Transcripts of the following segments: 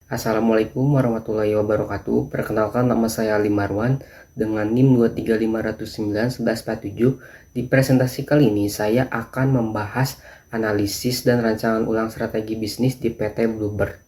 Assalamualaikum warahmatullahi wabarakatuh. Perkenalkan, nama saya Ali Marwan dengan NIM 235091147. Di presentasi kali ini saya akan membahas analisis dan rancangan ulang strategi bisnis di PT Bluebird.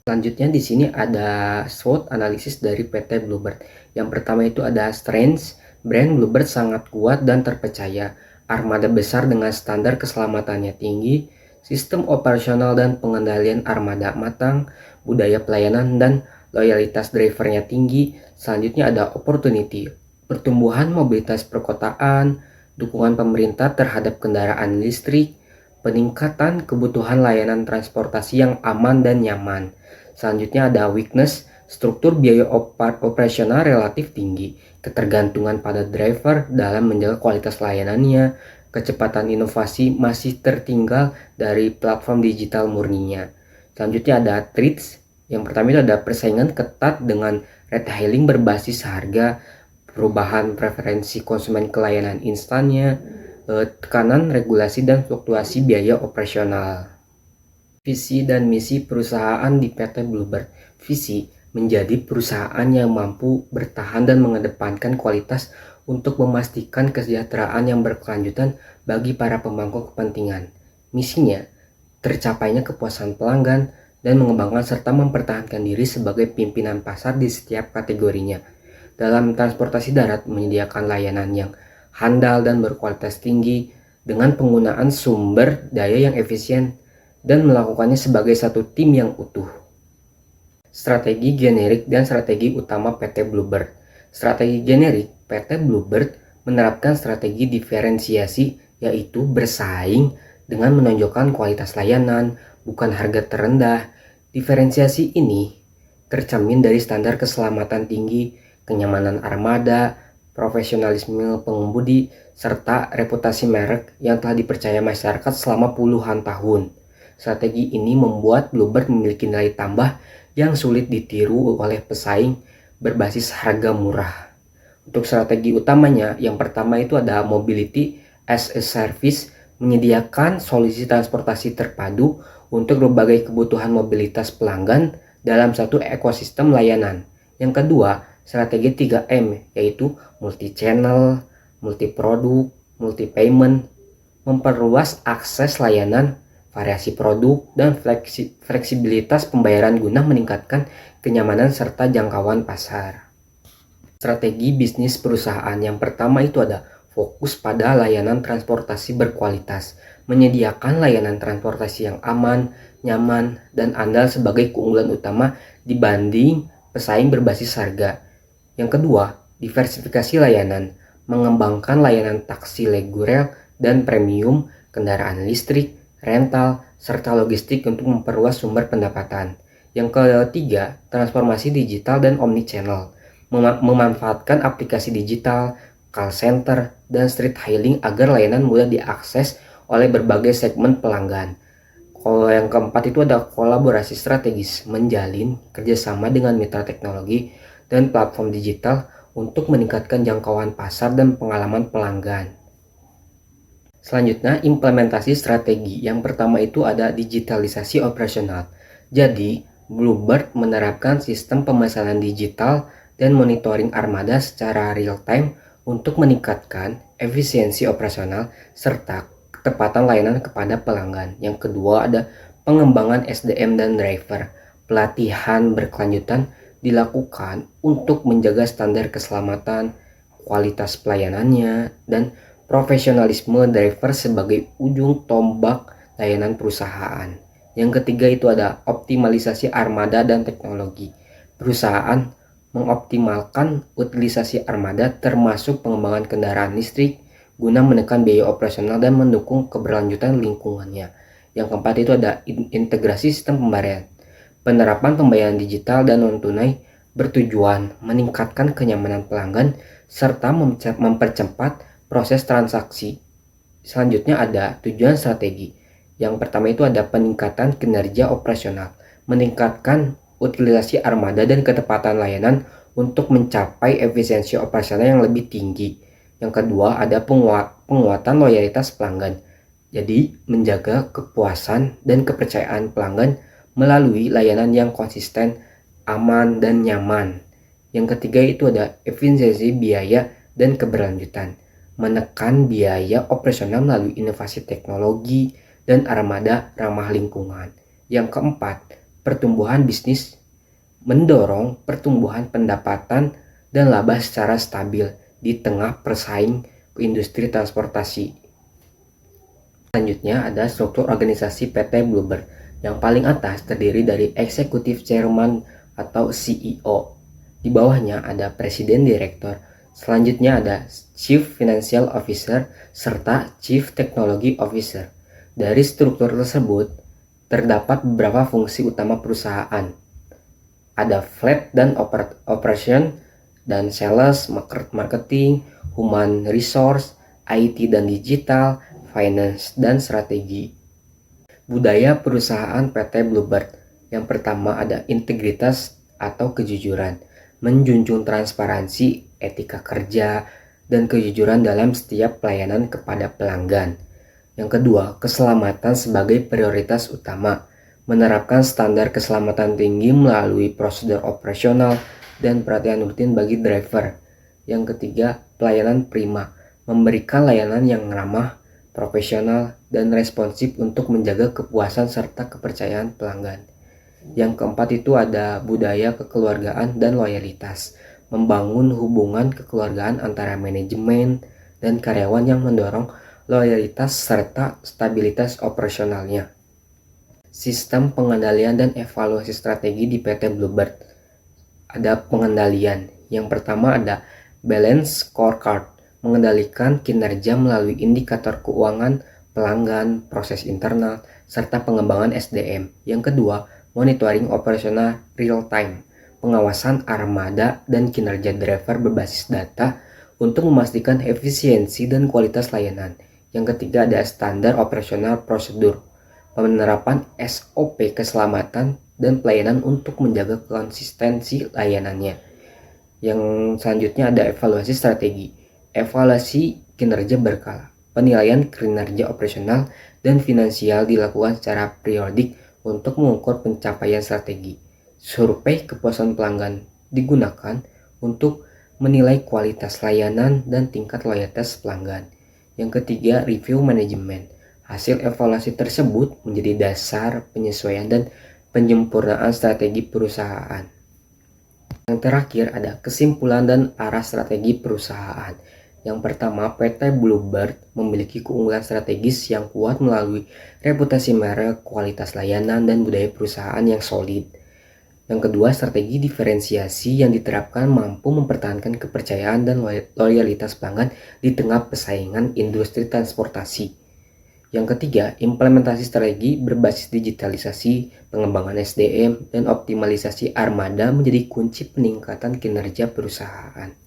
Selanjutnya di sini ada SWOT analisis dari PT Bluebird. Yang pertama itu ada strengths. Brand Bluebird sangat kuat dan terpercaya. Armada besar dengan standar keselamatannya tinggi. Sistem operasional dan pengendalian armada matang. Budaya pelayanan dan loyalitas drivernya tinggi. Selanjutnya ada opportunity. Pertumbuhan mobilitas perkotaan. Dukungan pemerintah terhadap kendaraan listrik. Peningkatan kebutuhan layanan transportasi yang aman dan nyaman. Selanjutnya ada weakness, struktur biaya operasional relatif tinggi, ketergantungan pada driver dalam menjaga kualitas layanannya, kecepatan inovasi masih tertinggal dari platform digital murninya. Selanjutnya ada threats, yang pertama itu ada persaingan ketat dengan retailing berbasis harga, perubahan preferensi konsumen ke layanan instannya, tekanan regulasi dan fluktuasi biaya operasional. Visi dan misi perusahaan di PT Bluebird. Visi menjadi perusahaan yang mampu bertahan dan mengedepankan kualitas untuk memastikan kesejahteraan yang berkelanjutan bagi para pemangku kepentingan. Misinya, tercapainya kepuasan pelanggan dan mengembangkan serta mempertahankan diri sebagai pimpinan pasar di setiap kategorinya. Dalam transportasi darat, menyediakan layanan yang handal dan berkualitas tinggi dengan penggunaan sumber daya yang efisien dan melakukannya sebagai satu tim yang utuh. Strategi generik dan strategi utama PT Bluebird. Strategi generik PT Bluebird menerapkan strategi diferensiasi, yaitu bersaing dengan menonjolkan kualitas layanan, bukan harga terendah. Diferensiasi ini tercermin dari standar keselamatan tinggi, kenyamanan armada, profesionalisme pengemudi, serta reputasi merek yang telah dipercaya masyarakat selama puluhan tahun. Strategi ini membuat Bluebird memiliki nilai tambah yang sulit ditiru oleh pesaing berbasis harga murah. Untuk strategi utamanya, yang pertama itu ada mobility as a service, menyediakan solusi transportasi terpadu untuk berbagai kebutuhan mobilitas pelanggan dalam satu ekosistem layanan. Yang kedua, strategi 3M, yaitu multi-channel, multi-produk, multi-payment, memperluas akses layanan, variasi produk, dan fleksibilitas pembayaran guna meningkatkan kenyamanan serta jangkauan pasar. Strategi bisnis perusahaan yang pertama itu ada fokus pada layanan transportasi berkualitas, menyediakan layanan transportasi yang aman, nyaman, dan andal sebagai keunggulan utama dibanding pesaing berbasis harga. Yang kedua, diversifikasi layanan, mengembangkan layanan taksi reguler dan premium, kendaraan listrik, rental, serta logistik untuk memperluas sumber pendapatan. Yang ketiga, transformasi digital dan omnichannel, memanfaatkan aplikasi digital, call center, dan street hailing agar layanan mudah diakses oleh berbagai segmen pelanggan. Kalau yang keempat itu ada kolaborasi strategis, menjalin kerjasama dengan mitra teknologi dan platform digital untuk meningkatkan jangkauan pasar dan pengalaman pelanggan. Selanjutnya, implementasi strategi. Yang pertama itu ada digitalisasi operasional. Jadi, Bluebird menerapkan sistem pemesanan digital dan monitoring armada secara real time untuk meningkatkan efisiensi operasional serta ketepatan layanan kepada pelanggan. Yang kedua ada pengembangan SDM dan driver. Pelatihan berkelanjutan dilakukan untuk menjaga standar keselamatan, kualitas pelayanannya, dan profesionalisme driver sebagai ujung tombak layanan perusahaan. Yang ketiga itu ada optimalisasi armada dan teknologi. Perusahaan mengoptimalkan utilisasi armada termasuk pengembangan kendaraan listrik guna menekan biaya operasional dan mendukung keberlanjutan lingkungannya. Yang keempat itu ada integrasi sistem pembayaran. Penerapan pembayaran digital dan non-tunai bertujuan meningkatkan kenyamanan pelanggan serta mempercepat proses transaksi. Selanjutnya ada tujuan strategi. Yang pertama itu ada peningkatan kinerja operasional, meningkatkan utilisasi armada dan ketepatan layanan untuk mencapai efisiensi operasional yang lebih tinggi. Yang kedua ada penguatan loyalitas pelanggan. Jadi menjaga kepuasan dan kepercayaan pelanggan melalui layanan yang konsisten, aman, dan nyaman. Yang ketiga itu ada efisiensi biaya dan keberlanjutan, menekan biaya operasional melalui inovasi teknologi dan armada ramah lingkungan. Yang keempat, pertumbuhan bisnis, mendorong pertumbuhan pendapatan dan laba secara stabil di tengah persaing industri transportasi. Selanjutnya ada struktur organisasi PT Bluebird. Yang paling atas terdiri dari Executive Chairman atau CEO. Di bawahnya ada Presiden Direktur. Selanjutnya ada Chief Financial Officer serta Chief Technology Officer. Dari struktur tersebut terdapat beberapa fungsi utama perusahaan. Ada flat dan operation dan sales, marketing, human resource, IT dan digital, finance dan strategi. Budaya perusahaan PT Bluebird. Yang pertama ada integritas atau kejujuran, menjunjung transparansi, etika kerja, dan kejujuran dalam setiap pelayanan kepada pelanggan. Yang kedua, keselamatan sebagai prioritas utama, menerapkan standar keselamatan tinggi melalui prosedur operasional dan perhatian rutin bagi driver. Yang ketiga, pelayanan prima, memberikan layanan yang ramah, profesional, dan responsif untuk menjaga kepuasan serta kepercayaan pelanggan. Yang keempat itu ada budaya kekeluargaan dan loyalitas, membangun hubungan kekeluargaan antara manajemen dan karyawan yang mendorong loyalitas serta stabilitas operasionalnya. Sistem pengendalian dan evaluasi strategi di PT Bluebird. Ada pengendalian. Yang pertama ada balance scorecard, mengendalikan kinerja melalui indikator keuangan, pelanggan, proses internal, serta pengembangan SDM. Yang kedua, monitoring operasional real time, pengawasan armada dan kinerja driver berbasis data untuk memastikan efisiensi dan kualitas layanan. Yang ketiga ada standar operasional prosedur, penerapan SOP keselamatan dan pelayanan untuk menjaga konsistensi layanannya. Yang selanjutnya ada evaluasi strategi, evaluasi kinerja berkala, penilaian kinerja operasional dan finansial dilakukan secara periodik untuk mengukur pencapaian strategi. Survei kepuasan pelanggan digunakan untuk menilai kualitas layanan dan tingkat loyalitas pelanggan. Yang ketiga, review manajemen. Hasil evaluasi tersebut menjadi dasar penyesuaian dan penyempurnaan strategi perusahaan. Yang terakhir ada kesimpulan dan arah strategi perusahaan. Yang pertama, PT Bluebird memiliki keunggulan strategis yang kuat melalui reputasi merek, kualitas layanan, dan budaya perusahaan yang solid. Yang kedua, strategi diferensiasi yang diterapkan mampu mempertahankan kepercayaan dan loyalitas pelanggan di tengah persaingan industri transportasi. Yang ketiga, implementasi strategi berbasis digitalisasi, pengembangan SDM, dan optimalisasi armada menjadi kunci peningkatan kinerja perusahaan.